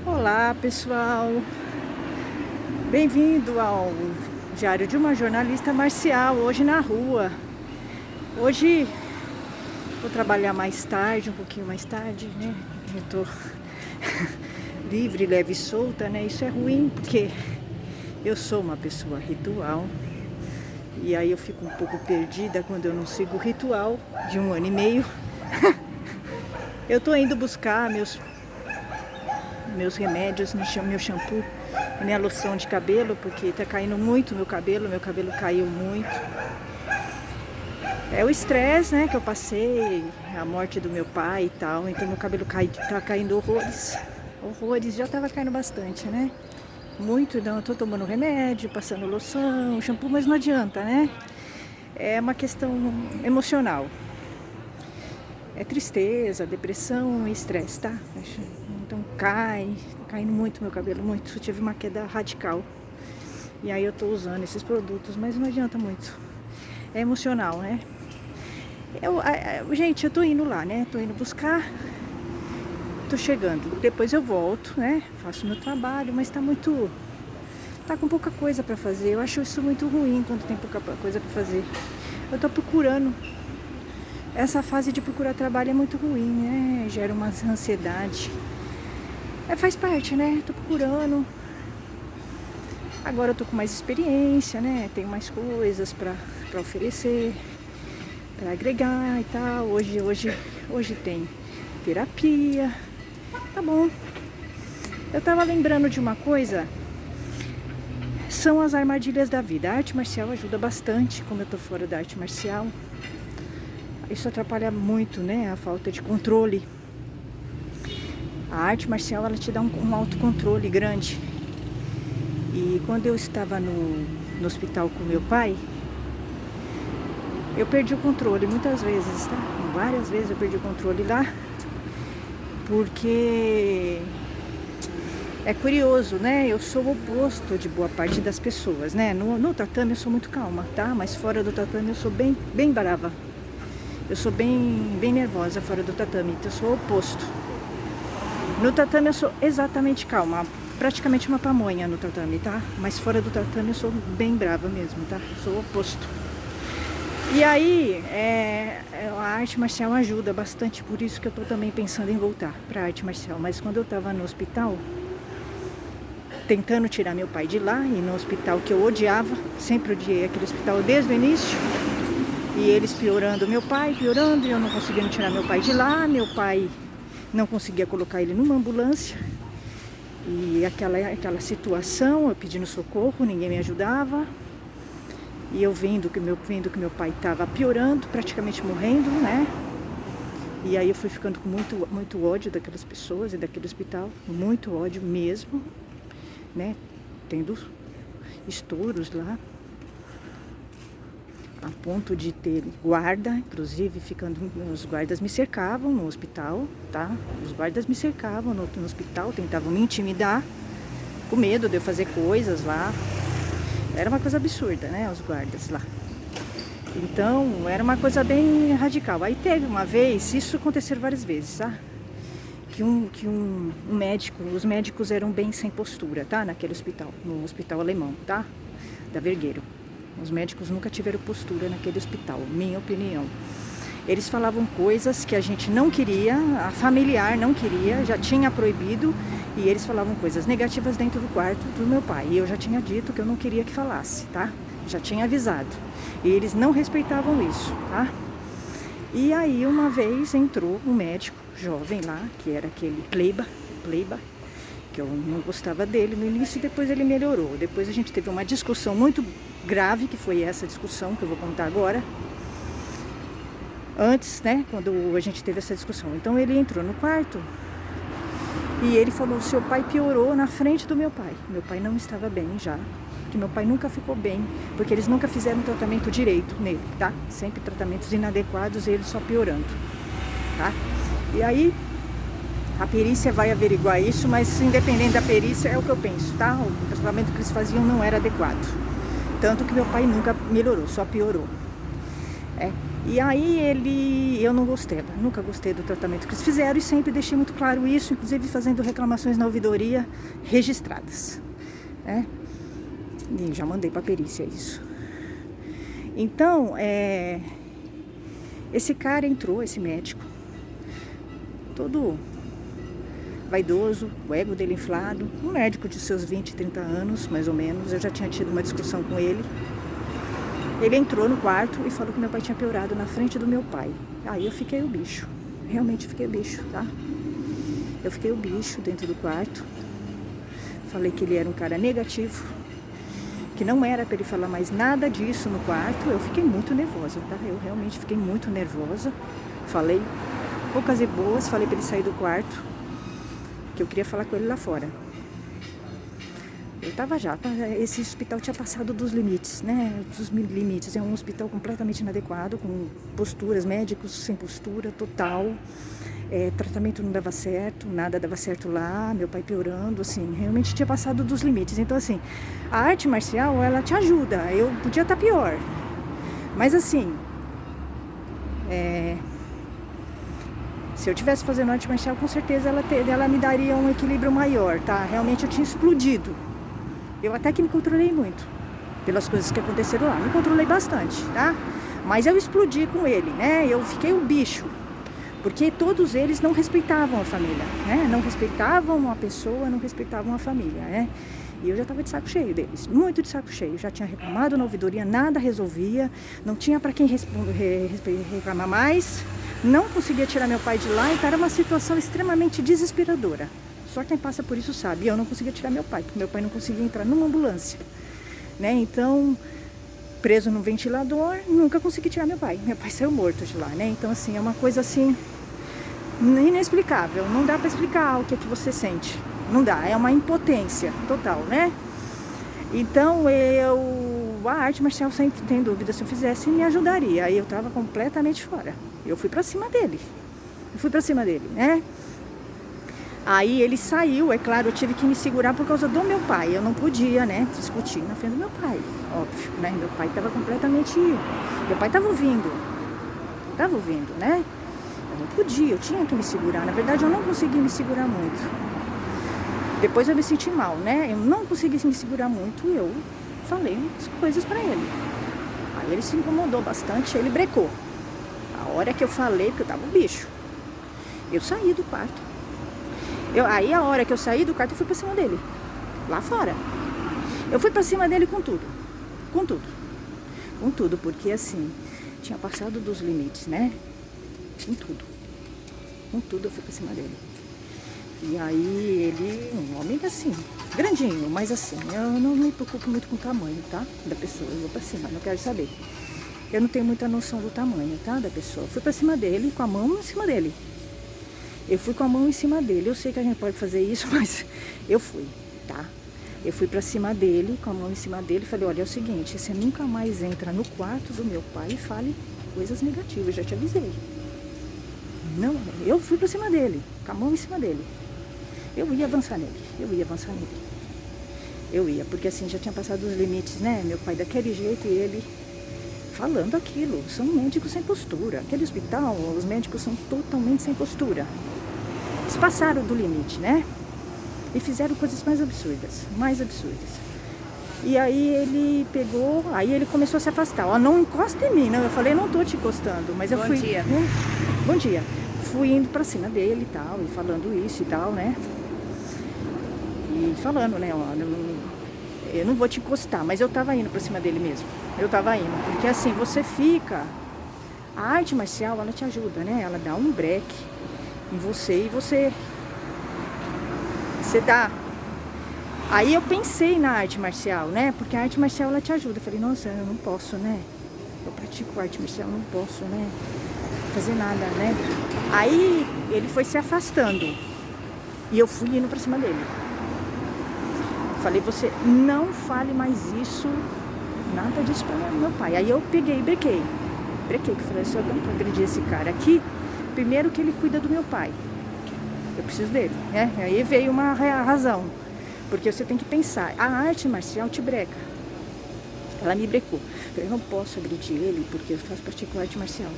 Olá pessoal, bem-vindo ao Diário de uma Jornalista Marcial, hoje na rua. Hoje vou trabalhar mais tarde, um pouquinho mais tarde, né? Eu tô livre, leve e solta, né? Isso é ruim porque eu sou uma pessoa ritual. E aí eu fico um pouco perdida quando eu não sigo o ritual de 1 ano e meio. Eu tô indo buscar meus remédios, meu shampoo, minha loção de cabelo, porque tá caindo muito meu cabelo caiu muito. É o estresse, né, que eu passei, a morte do meu pai e tal, então meu cabelo tá caindo horrores, já tava caindo bastante, né? Muito, então eu tô tomando remédio, passando loção, shampoo, mas não adianta, né? É uma questão emocional. É tristeza, depressão e estresse, tá? Então caindo muito meu cabelo, muito. Eu tive uma queda radical. E aí eu tô usando esses produtos, mas não adianta muito. É emocional, né? Gente, eu tô indo lá, né? Tô indo buscar. Tô chegando. Depois eu volto, né? Faço meu trabalho, mas tá com pouca coisa pra fazer. Eu acho isso muito ruim quando tem pouca coisa pra fazer. Eu tô procurando. Essa fase de procurar trabalho é muito ruim, né? Gera uma ansiedade. Faz parte, né? Tô procurando. Agora eu tô com mais experiência, né? Tenho mais coisas pra oferecer, pra agregar e tal. Hoje tem terapia. Tá bom. Eu tava lembrando de uma coisa. São as armadilhas da vida. A arte marcial ajuda bastante, como eu tô fora da arte marcial. Isso atrapalha muito, né? A falta de controle. A arte marcial, ela te dá um autocontrole grande. E quando eu estava no hospital com meu pai, eu perdi o controle muitas vezes, tá? Várias vezes eu perdi o controle lá. Porque é curioso, né? Eu sou o oposto de boa parte das pessoas, né? No tatame eu sou muito calma, tá? Mas fora do tatame eu sou bem brava. Eu sou bem nervosa fora do tatame, então eu sou o oposto. No tatame eu sou exatamente calma, praticamente uma pamonha no tatame, tá? Mas fora do tatame eu sou bem brava mesmo, tá? Eu sou o oposto. E aí, a arte marcial ajuda bastante, por isso que eu tô também pensando em voltar pra arte marcial. Mas quando eu tava no hospital, tentando tirar meu pai de lá, e no hospital que eu odiava, sempre odiei aquele hospital desde o início, e eles piorando meu pai, piorando, e eu não conseguindo tirar meu pai de lá, meu pai não conseguia colocar ele numa ambulância, e aquela situação, eu pedindo socorro, ninguém me ajudava, e eu vendo que meu pai estava piorando, praticamente morrendo, né? E aí eu fui ficando com muito ódio daquelas pessoas e daquele hospital, muito ódio mesmo, né? Tendo estouros lá, a ponto de ter guarda, inclusive os guardas me cercavam no hospital, tá? Os guardas me cercavam no hospital, tentavam me intimidar, com medo de eu fazer coisas lá. Era uma coisa absurda, né? Os guardas lá. Então, era uma coisa bem radical. Aí teve uma vez, isso aconteceu várias vezes, tá? Que um médico, os médicos eram bem sem postura, tá? Naquele hospital, no hospital alemão, tá? Da Vergueiro. Os médicos nunca tiveram postura naquele hospital, minha opinião. Eles falavam coisas que a gente não queria, a familiar não queria, já tinha proibido, e eles falavam coisas negativas dentro do quarto do meu pai. E eu já tinha dito que eu não queria que falasse, tá? Já tinha avisado. E eles não respeitavam isso, tá? E aí uma vez entrou um médico jovem lá, que era aquele Kleiber, que eu não gostava dele no início, e depois ele melhorou. Depois a gente teve uma discussão muito grave, que foi essa discussão que eu vou contar agora. Antes, né, quando a gente teve essa discussão. Então ele entrou no quarto e ele falou: seu pai piorou na frente do meu pai. Meu pai não estava bem já, porque meu pai nunca ficou bem, porque eles nunca fizeram tratamento direito nele, tá? Sempre tratamentos inadequados e ele só piorando, tá? E aí a perícia vai averiguar isso, mas independente da perícia, é o que eu penso, tá? O tratamento que eles faziam não era adequado. Tanto que meu pai nunca melhorou, só piorou. E aí eu não gostei, nunca gostei do tratamento que eles fizeram e sempre deixei muito claro isso, inclusive fazendo reclamações na ouvidoria registradas, né? E já mandei para perícia isso. Então, esse cara entrou, esse médico, todo vaidoso, o ego dele inflado, um médico de seus 20, 30 anos, mais ou menos. Eu já tinha tido uma discussão com ele. Ele entrou no quarto e falou que meu pai tinha piorado na frente do meu pai. Aí eu fiquei o bicho, realmente fiquei o bicho, tá? Eu fiquei o bicho dentro do quarto. Falei que ele era um cara negativo, que não era para ele falar mais nada disso no quarto. Eu fiquei muito nervosa, tá? Eu realmente fiquei muito nervosa. Falei poucas e boas, falei para ele sair do quarto, que eu queria falar com ele lá fora. Eu tava já, esse hospital tinha passado dos limites, né? Dos limites. É um hospital completamente inadequado, com posturas, médicos sem postura total. Tratamento não dava certo, nada dava certo lá, meu pai piorando, assim, realmente tinha passado dos limites. Então, assim, a arte marcial, ela te ajuda. Eu podia estar pior, mas assim, se eu estivesse fazendo arte marcial, com certeza ela me daria um equilíbrio maior, tá? Realmente eu tinha explodido. Eu até que me controlei muito pelas coisas que aconteceram lá, me controlei bastante, tá? Mas eu explodi com ele, né? Eu fiquei um bicho. Porque todos eles não respeitavam a família, né? Não respeitavam a pessoa, não respeitavam a família, né? E eu já estava de saco cheio deles, muito de saco cheio. Já tinha reclamado na ouvidoria, nada resolvia, não tinha para quem reclamar mais, não conseguia tirar meu pai de lá, então era uma situação extremamente desesperadora. Só quem passa por isso sabe. E eu não conseguia tirar meu pai, porque meu pai não conseguia entrar numa ambulância, né? Então, preso no ventilador, nunca consegui tirar meu pai. Meu pai saiu morto de lá, né? Então, assim, é uma coisa assim inexplicável. Não dá para explicar o que é que você sente. Não dá, é uma impotência total, né? Então, a arte marcial, sem ter dúvida, se eu fizesse, me ajudaria. Aí eu tava completamente fora. Eu fui pra cima dele. Né? Aí ele saiu, é claro, eu tive que me segurar por causa do meu pai. Eu não podia, né, discutir na frente do meu pai, óbvio, né? Meu pai estava completamente... Meu pai estava ouvindo, né? Eu não podia, eu tinha que me segurar. Na verdade, eu não consegui me segurar muito. Depois eu me senti mal, né? Eu não consegui me segurar muito e eu falei umas coisas pra ele. Aí ele se incomodou bastante, ele brecou. A hora que eu falei, que eu tava um bicho, eu saí do quarto. Aí a hora que eu saí do quarto, eu fui pra cima dele, lá fora. Eu fui pra cima dele com tudo, porque assim, tinha passado dos limites, né? Com tudo eu fui pra cima dele. E aí ele, um homem assim, grandinho, mas assim, eu não me preocupo muito com o tamanho, tá? Da pessoa, eu vou pra cima, não quero saber. Eu não tenho muita noção do tamanho, tá? Da pessoa. Eu fui pra cima dele, com a mão em cima dele. Eu fui com a mão em cima dele. Eu sei que a gente pode fazer isso, mas eu fui, tá? Eu fui pra cima dele, com a mão em cima dele. Falei, olha, é o seguinte, você nunca mais entra no quarto do meu pai e fale coisas negativas. Já te avisei. Não, eu fui pra cima dele, com a mão em cima dele. Eu ia avançar nele. Porque assim, já tinha passado os limites, né? Meu pai daquele jeito e ele falando aquilo. São médicos sem postura. Aquele hospital, os médicos são totalmente sem postura. Eles passaram do limite, né? E fizeram coisas mais absurdas. E aí ele pegou, aí ele começou a se afastar. Ó, não encosta em mim, não. Eu falei, não tô te encostando, mas eu fui... Bom dia. Fui indo pra cima dele e tal, e falando isso e tal, né? E falando, né, ó, eu não vou te encostar, mas eu tava indo pra cima dele mesmo. Porque assim, você fica... A arte marcial, ela te ajuda, né? Ela dá um break em você e você dá... Aí eu pensei na arte marcial, né? Porque a arte marcial, ela te ajuda. Eu falei, nossa, eu não posso, né? Eu pratico arte marcial, não posso, né? Fazer nada, né? Aí ele foi se afastando e eu fui indo pra cima dele. Falei, você não fale mais isso, nada disso pra meu pai. Aí eu peguei e brequei, que falei, se eu não agredir esse cara aqui, primeiro que ele cuida do meu pai, eu preciso dele, né? Aí veio uma razão, porque você tem que pensar, a arte marcial te breca. Ela me brecou. Falei, eu não posso agredir ele porque eu faço pratico arte marcial.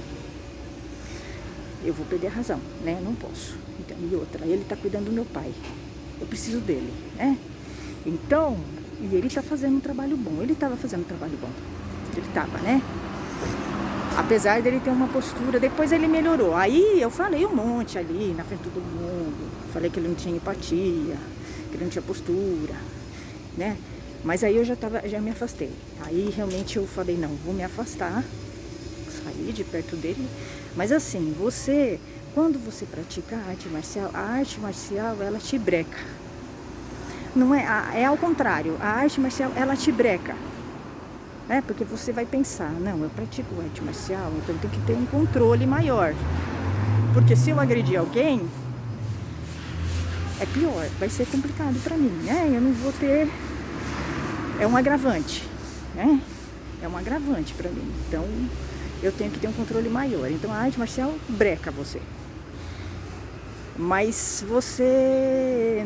Eu vou perder a razão, né? Eu não posso. Então, e outra, ele tá cuidando do meu pai. Eu preciso dele, né? Então, e ele tá fazendo um trabalho bom. Ele tava fazendo um trabalho bom. Ele tava, né? Apesar dele ter uma postura, depois ele melhorou. Aí eu falei um monte ali na frente de todo mundo. Falei que ele não tinha empatia, que ele não tinha postura, né? Mas aí eu já me afastei. Aí realmente eu falei, não, vou me afastar, sair de perto dele. Mas assim, quando você pratica a arte marcial, ela te breca. Não é, é ao contrário, a arte marcial, ela te breca. Né? Porque você vai pensar, não, eu pratico arte marcial, então eu tenho que ter um controle maior. Porque se eu agredir alguém, é pior, vai ser complicado pra mim, né? Eu não vou ter... É um agravante, né? É um agravante pra mim. Então, eu tenho que ter um controle maior. Então, a arte marcial breca você. Mas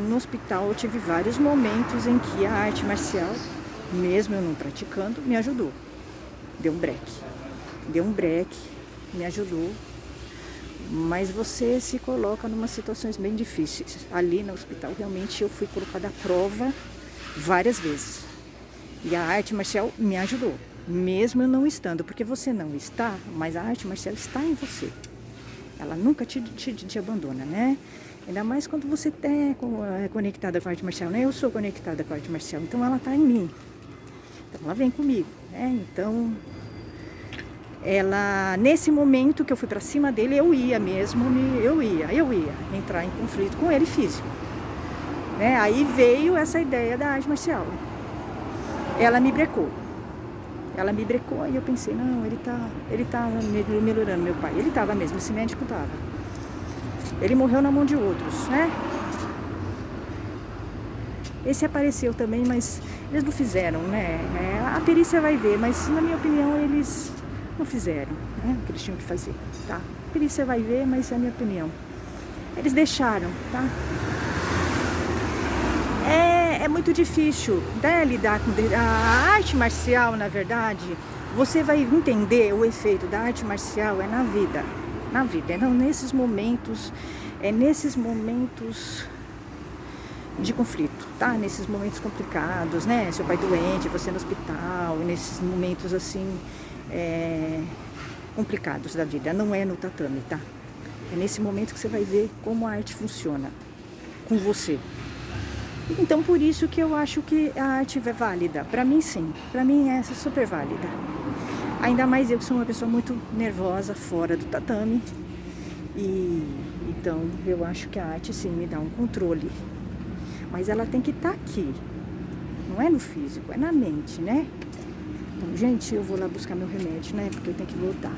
no hospital, eu tive vários momentos em que a arte marcial, mesmo eu não praticando, me ajudou. Deu um breque, me ajudou. Mas você se coloca em umas situações bem difíceis. Ali no hospital, realmente, eu fui colocada à prova várias vezes. E a arte marcial me ajudou, mesmo eu não estando. Porque você não está, mas a arte marcial está em você. Ela nunca te abandona, né? Ainda mais quando você é conectada com a arte marcial, né? Eu sou conectada com a arte marcial, então ela está em mim. Então ela vem comigo, né? Então, nesse momento que eu fui pra cima dele, eu ia entrar em conflito com ele físico. Né? Aí veio essa ideia da arte marcial. Ela me brecou e eu pensei, não, ele tá melhorando meu pai. Ele tava mesmo, esse médico tava. Ele morreu na mão de outros, né? Esse apareceu também, mas eles não fizeram, né? A perícia vai ver, mas na minha opinião eles não fizeram, né? O que eles tinham que fazer, tá? A perícia vai ver, mas é a minha opinião. Eles deixaram, tá? É muito difícil, né, lidar com a arte marcial, na verdade. Você vai entender o efeito da arte marcial na vida, não nesses momentos, de conflito, tá? Nesses momentos complicados, né? Seu pai doente, você no hospital, nesses momentos assim complicados da vida. Não é no tatame, tá? É nesse momento que você vai ver como a arte funciona com você. Então, por isso que eu acho que a arte é válida. Pra mim, sim. Pra mim, é super válida. Ainda mais eu que sou uma pessoa muito nervosa fora do tatame. Então, eu acho que a arte, sim, me dá um controle. Mas ela tem que estar aqui. Não é no físico, é na mente, né? Então, gente, eu vou lá buscar meu remédio, né? Porque eu tenho que voltar.